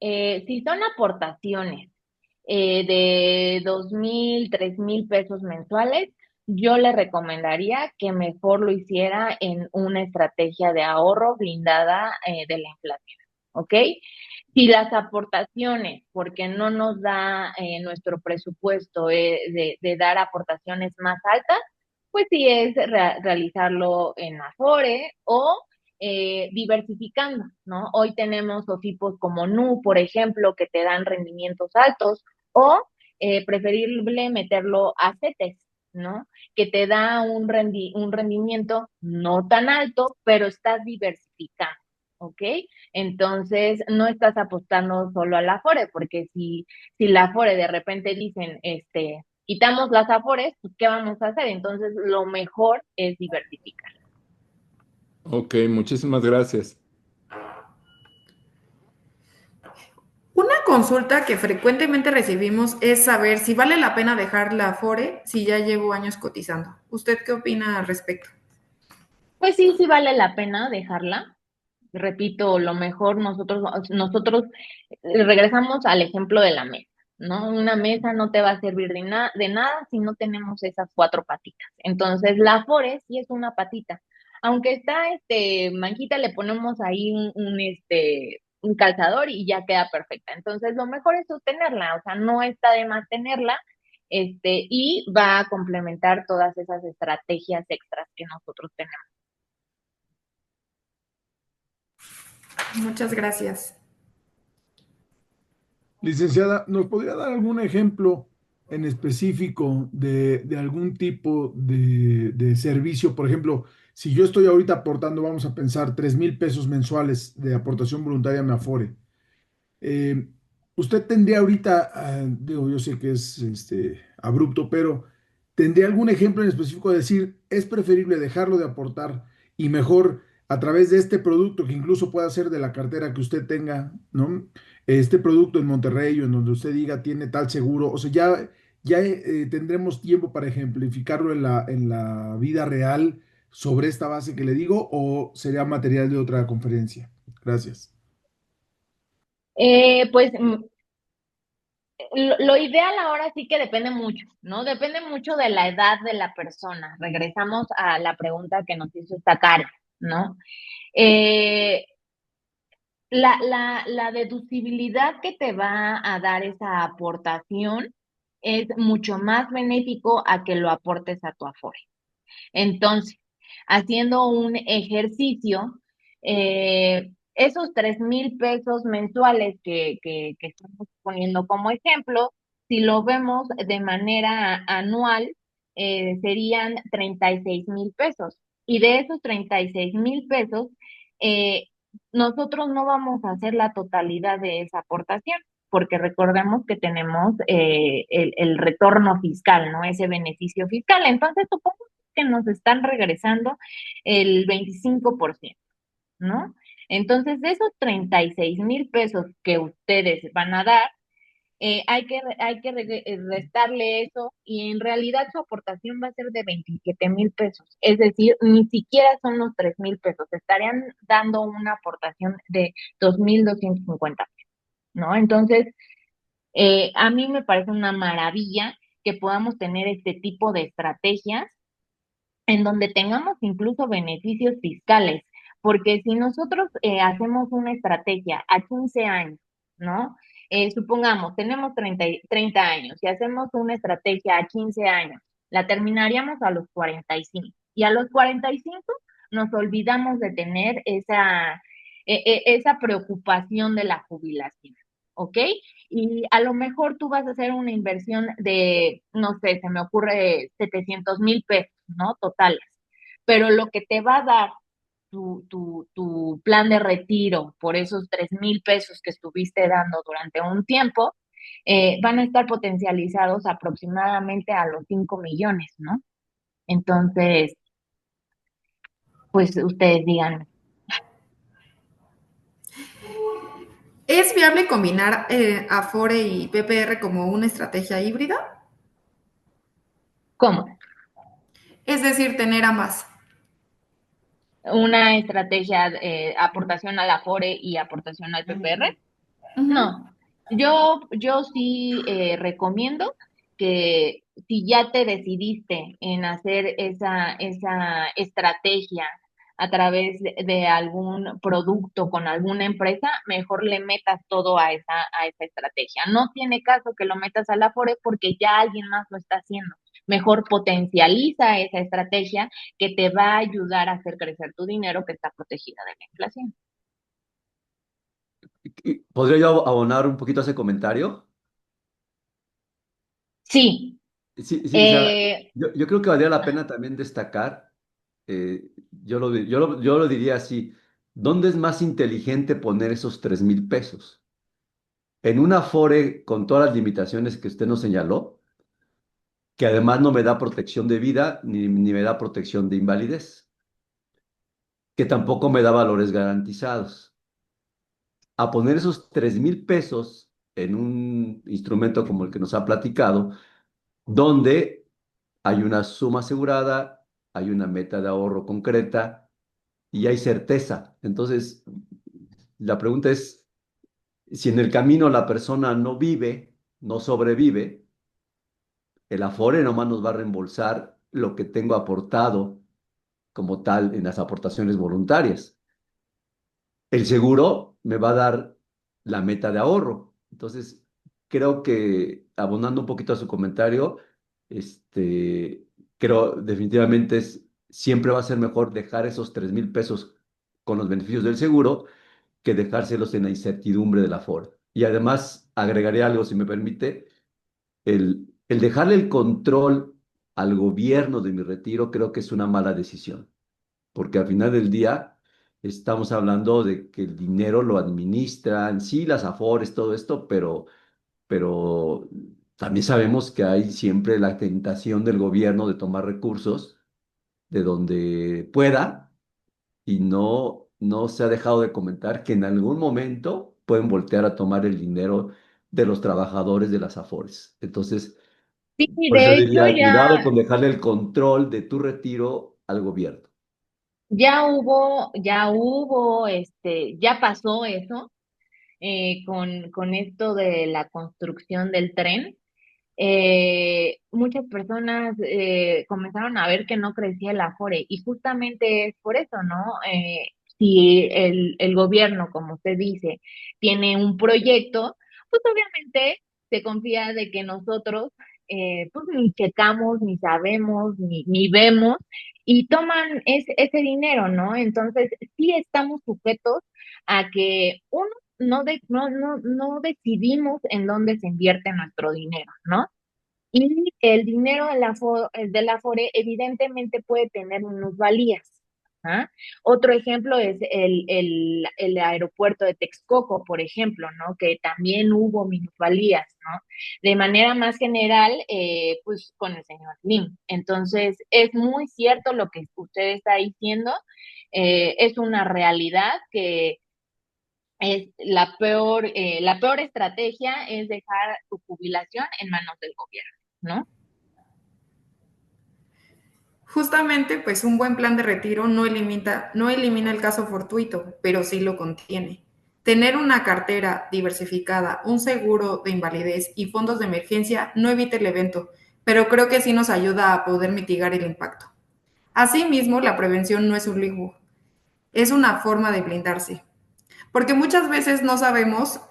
Si son aportaciones de 2,000, 3,000 pesos mensuales, yo le recomendaría que mejor lo hiciera en una estrategia de ahorro blindada de la inflación, ¿ok? Si las aportaciones, porque no nos da nuestro presupuesto de dar aportaciones más altas, pues sí es realizarlo en Afore o diversificando, ¿no? Hoy tenemos OFIPOS como Nu, por ejemplo, que te dan rendimientos altos, o preferible meterlo a CETES, ¿no? Que te da un rendimiento no tan alto, pero estás diversificando, ¿ok? Entonces, no estás apostando solo a la Afore, porque si la Afore de repente dicen, quitamos las Afores, pues, ¿qué vamos a hacer? Entonces, lo mejor es diversificar. Ok, muchísimas gracias. Una consulta que frecuentemente recibimos es saber si vale la pena dejar la Afore si ya llevo años cotizando. ¿Usted qué opina al respecto? Pues sí, sí vale la pena dejarla. Repito, lo mejor nosotros regresamos al ejemplo de la mesa, ¿no? Una mesa no te va a servir de nada si no tenemos esas cuatro patitas. Entonces, la Afore sí es una patita. Aunque está manquita, le ponemos ahí un calzador y ya queda perfecta. Entonces, lo mejor es sostenerla, o sea, no está de más tenerla, y va a complementar todas esas estrategias extras que nosotros tenemos. Muchas gracias. Licenciada, ¿nos podría dar algún ejemplo en específico de algún tipo de servicio? Por ejemplo, si yo estoy ahorita aportando, vamos a pensar, 3,000 pesos mensuales de aportación voluntaria a mi Afore. Eh, Usted tendría ahorita, digo, yo sé que es abrupto, pero ¿tendría algún ejemplo en específico de decir, es preferible dejarlo de aportar y mejor a través de este producto que incluso pueda ser de la cartera que usted tenga, ¿no? Este producto en Monterrey o en donde usted diga tiene tal seguro, o sea, ya tendremos tiempo para ejemplificarlo en la vida real sobre esta base que le digo, o sería material de otra conferencia. Gracias. Pues lo ideal ahora sí que depende mucho, ¿no? Depende mucho de la edad de la persona. Regresamos a la pregunta que nos hizo esta cara, ¿no? Eh, la deducibilidad que te va a dar esa aportación es mucho más benéfico a que lo aportes a tu Afore. Entonces, haciendo un ejercicio, esos 3,000 pesos mensuales que estamos poniendo como ejemplo, si lo vemos de manera anual, serían 36,000 pesos. Y de esos 36,000 pesos, eh, nosotros no vamos a hacer la totalidad de esa aportación, porque recordemos que tenemos el retorno fiscal, ¿no? Ese beneficio fiscal. Entonces, supongo que nos están regresando el 25%, ¿no? Entonces, de esos 36,000 pesos que ustedes van a dar, hay que restarle eso y en realidad su aportación va a ser de 27,000 pesos. Es decir, ni siquiera son los 3,000 pesos, estarían dando una aportación de 2,250 pesos, ¿no? Entonces, a mí me parece una maravilla que podamos tener este tipo de estrategias en donde tengamos incluso beneficios fiscales, porque si nosotros hacemos una estrategia a 15 años, ¿no? Supongamos, tenemos 30 años y hacemos una estrategia a 15 años, la terminaríamos a los 45 y a los 45 nos olvidamos de tener esa preocupación de la jubilación, ¿ok? Y a lo mejor tú vas a hacer una inversión de, no sé, se me ocurre 700,000 pesos, ¿no? Totales. Pero lo que te va a dar tu plan de retiro por esos 3,000 pesos que estuviste dando durante un tiempo, van a estar potencializados aproximadamente a los 5 millones, ¿no? Entonces, pues ustedes digan, ¿Es viable combinar Afore y PPR como una estrategia híbrida? ¿cómo? Es decir, tener ambas. Una estrategia, aportación al Afore y aportación al PPR. Ujú. No, yo sí recomiendo que si ya te decidiste en hacer esa estrategia a través de algún producto con alguna empresa, mejor le metas todo a esa estrategia. No tiene caso que lo metas a la Afore porque ya alguien más lo está haciendo. Mejor potencializa esa estrategia que te va a ayudar a hacer crecer tu dinero que está protegida de la inflación. ¿Podría yo abonar un poquito a ese comentario? Sí, Sí, sí, o sea, eh, yo creo que valdría la pena también destacar, yo lo diría así, ¿dónde es más inteligente poner esos 3,000 pesos? ¿En una Afore con todas las limitaciones que usted nos señaló, que además no me da protección de vida ni me da protección de invalidez, que tampoco me da valores garantizados? A poner esos 3,000 pesos en un instrumento como el que nos ha platicado, donde hay una suma asegurada, hay una meta de ahorro concreta y hay certeza. Entonces, la pregunta es, si en el camino la persona no vive, no sobrevive, el Afore nomás nos va a reembolsar lo que tengo aportado como tal en las aportaciones voluntarias. El seguro me va a dar la meta de ahorro. Entonces, creo que abonando un poquito a su comentario, este, creo definitivamente siempre va a ser mejor dejar esos 3,000 pesos con los beneficios del seguro que dejárselos en la incertidumbre de la Afore. Y además, agregaré algo, si me permite, el dejarle el control al gobierno de mi retiro creo que es una mala decisión, porque al final del día estamos hablando de que el dinero lo administran, sí, las Afores, todo esto, pero también sabemos que hay siempre la tentación del gobierno de tomar recursos de donde pueda y no se ha dejado de comentar que en algún momento pueden voltear a tomar el dinero de los trabajadores de las Afores. Entonces, sí, por eso de hecho diría, cuidado con dejarle el control de tu retiro al gobierno. ya pasó eso con esto de la construcción del tren. Muchas personas comenzaron a ver que no crecía el Afore y justamente es por eso, ¿no? Si el gobierno, como usted dice, tiene un proyecto, pues obviamente se confía de que nosotros pues ni checamos, ni sabemos, ni vemos y toman ese dinero, ¿no? Entonces sí estamos sujetos a que uno no decidimos en dónde se invierte nuestro dinero, ¿no? Y el dinero de la Afore evidentemente puede tener minusvalías. ¿Ah? Otro ejemplo es el aeropuerto de Texcoco, por ejemplo, ¿no? Que también hubo minusvalías, ¿no? De manera más general, pues con el señor Slim. Entonces, es muy cierto lo que usted está diciendo, es una realidad que es la peor estrategia es dejar tu jubilación en manos del gobierno, ¿no? Justamente, pues un buen plan de retiro no elimina el caso fortuito, pero sí lo contiene. Tener una cartera diversificada, un seguro de invalidez y fondos de emergencia no evita el evento, pero creo que sí nos ayuda a poder mitigar el impacto. Asimismo, la prevención no es un lujo, es una forma de blindarse. Porque muchas veces no sabemos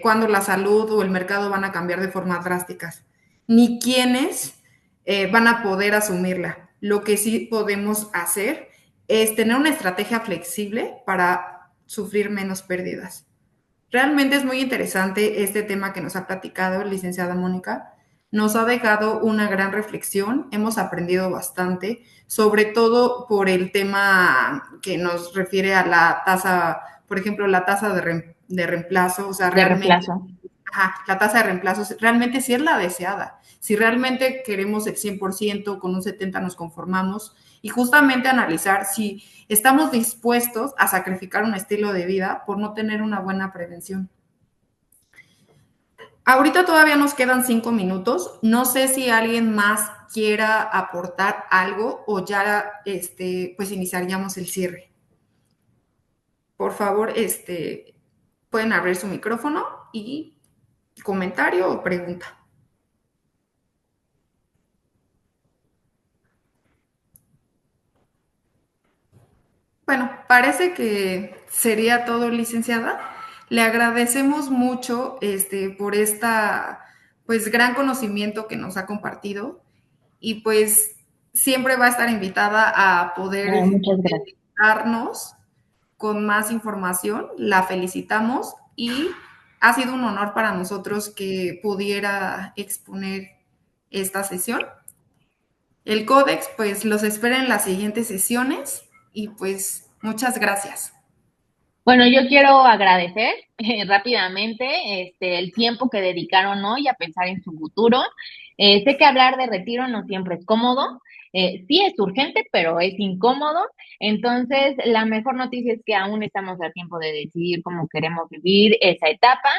cuándo la salud o el mercado van a cambiar de formas drásticas, ni quiénes van a poder asumirla. Lo que sí podemos hacer es tener una estrategia flexible para sufrir menos pérdidas. Realmente es muy interesante este tema que nos ha platicado, licenciada Mónica. Nos ha dejado una gran reflexión, hemos aprendido bastante, sobre todo por el tema que nos refiere a la tasa, por ejemplo, la tasa de reemplazo, o sea, De realmente, reemplazo. ajá, la tasa de reemplazo realmente sí es la deseada. Si realmente queremos el 100%, con un 70% nos conformamos y justamente analizar si estamos dispuestos a sacrificar un estilo de vida por no tener una buena prevención. Ahorita todavía nos quedan 5 minutos. No sé si alguien más quiera aportar algo o ya pues iniciaríamos el cierre. Por favor, pueden abrir su micrófono. y comentario o pregunta. Bueno, parece que sería todo, licenciada. Le agradecemos mucho por esta pues gran conocimiento que nos ha compartido y pues siempre va a estar invitada a poder Muchas gracias. darnos con más información. La felicitamos y ha sido un honor para nosotros que pudiera exponer esta sesión. El Códex pues los espera en las siguientes sesiones y pues muchas gracias. Bueno, yo quiero agradecer rápidamente el tiempo que dedicaron hoy a pensar en su futuro. Sé que hablar de retiro no siempre es cómodo. Sí es urgente, pero es incómodo. Entonces, la mejor noticia es que aún estamos a tiempo de decidir cómo queremos vivir esa etapa,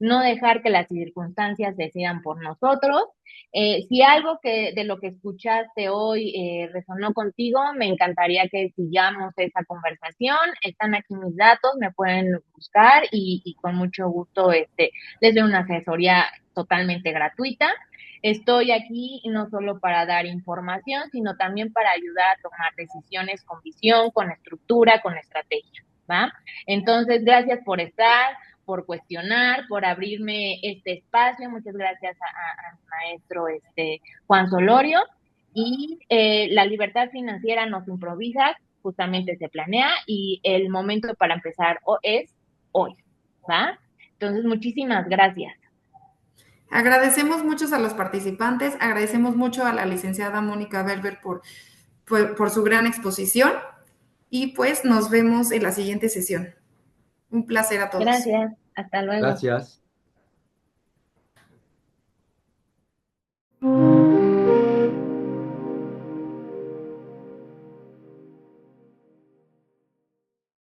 no dejar que las circunstancias decidan por nosotros. Si algo de lo que escuchaste hoy resonó contigo, me encantaría que sigamos esa conversación. Están aquí mis datos, me pueden buscar y con mucho gusto les doy una asesoría totalmente gratuita. Estoy aquí no solo para dar información, sino también para ayudar a tomar decisiones con visión, con estructura, con estrategia, ¿va? Entonces, gracias por estar, por cuestionar, por abrirme este espacio. Muchas gracias a maestro Juan Solorio. Y la libertad financiera no se improvisa, justamente se planea y el momento para empezar es hoy, ¿va? Entonces, muchísimas gracias. Agradecemos mucho a los participantes, agradecemos mucho a la licenciada Mónica Berber por su gran exposición y pues nos vemos en la siguiente sesión. Un placer a todos. Gracias, hasta luego. Gracias.